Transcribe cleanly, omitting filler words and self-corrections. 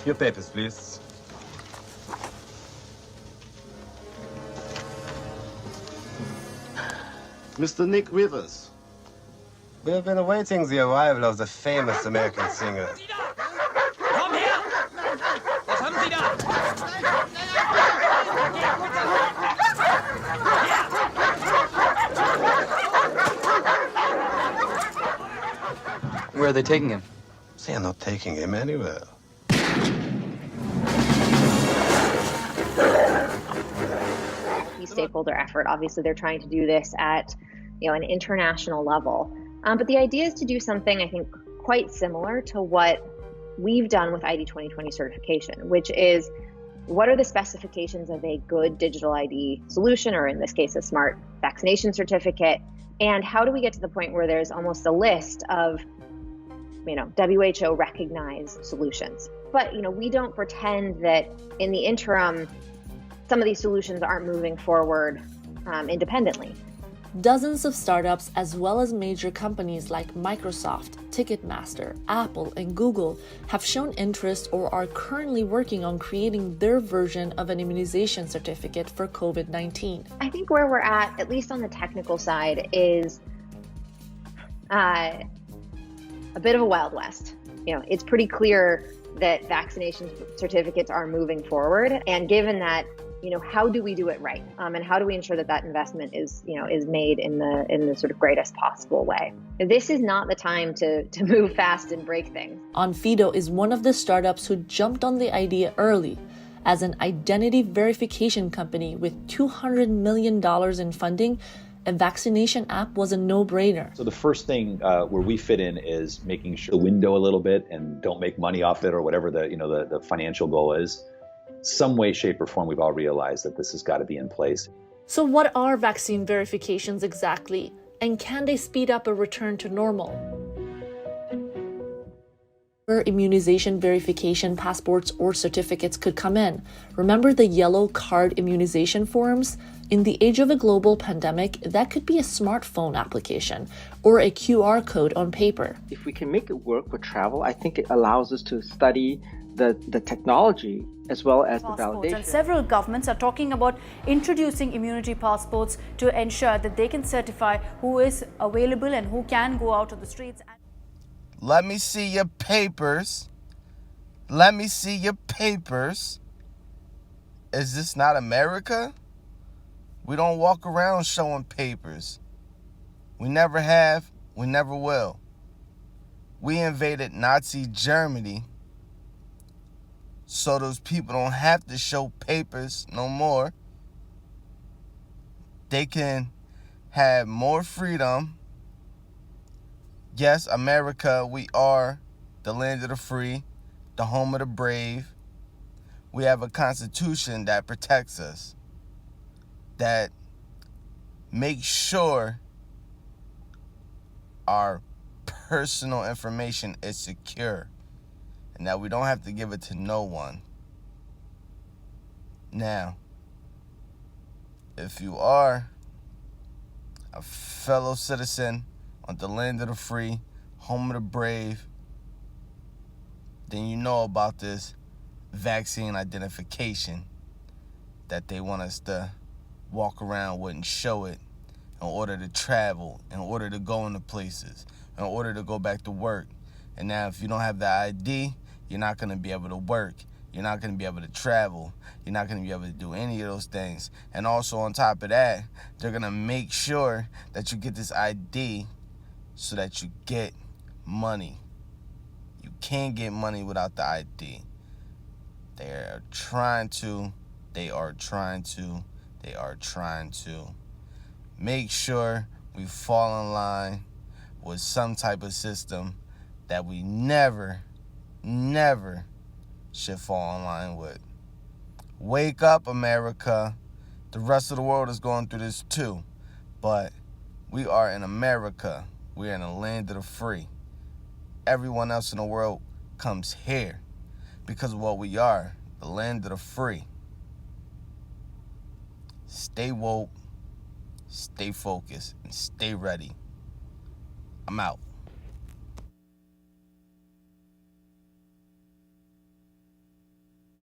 Your papers, please. Mr. Nick Rivers. We have been awaiting the arrival of the famous American singer. Komm her! Was haben Sie da? Where are they taking him? They are not taking him anywhere. Stakeholder effort. Obviously, they're trying to do this at, an international level. But the idea is to do something, I think, quite similar to what we've done with ID 2020 certification, which is what are the specifications of a good digital ID solution, or in this case, a smart vaccination certificate, and how do we get to the point where there's almost a list of, WHO recognized solutions. But, we don't pretend that in the interim, some of these solutions aren't moving forward independently. Dozens of startups, as well as major companies like Microsoft, Ticketmaster, Apple, and Google, have shown interest or are currently working on creating their version of an immunization certificate for COVID-19. I think where we're at least on the technical side, is a bit of a Wild West. It's pretty clear that vaccination certificates are moving forward, and given that, how do we do it right? And how do we ensure that that investment is made in the sort of greatest possible way? This is not the time to move fast and break things. Onfido is one of the startups who jumped on the idea early. As an identity verification company with $200 million in funding, a vaccination app was a no-brainer. So the first thing where we fit in is making sure the window a little bit and don't make money off it, or whatever the financial goal is. Some way, shape, or form, we've all realized that this has got to be in place. So what are vaccine verifications exactly? And can they speed up a return to normal? Where immunization verification passports or certificates could come in. Remember the yellow card immunization forms? In the age of a global pandemic, that could be a smartphone application or a QR code on paper. If we can make it work for travel, I think it allows us to study the technology as well as the validation. And several governments are talking about introducing immunity passports to ensure that they can certify who is available and who can go out on the streets. Let me see your papers. Let me see your papers. Is this not America? We don't walk around showing papers. We never have, we never will. We invaded Nazi Germany, so those people don't have to show papers no more. They can have more freedom. Yes, America, we are the land of the free, the home of the brave. We have a constitution that protects us, that makes sure our personal information is secure, and that we don't have to give it to no one. Now, if you are a fellow citizen on the land of the free, home of the brave, then you know about this vaccine identification that they want us to walk around with and show it in order to travel, in order to go into places, in order to go back to work. And now if you don't have the ID, you're not going to be able to work. You're not going to be able to travel. You're not going to be able to do any of those things. And also on top of that, they're going to make sure that you get this ID so that you get money. You can't get money without the ID. They are trying to make sure we fall in line with some type of system that we never should fall in line with. Wake up, America. The rest of the world is going through this too. But we are in America. We are in the land of the free. Everyone else in the world comes here because of what we are, the land of the free. Stay woke, stay focused, and stay ready. I'm out.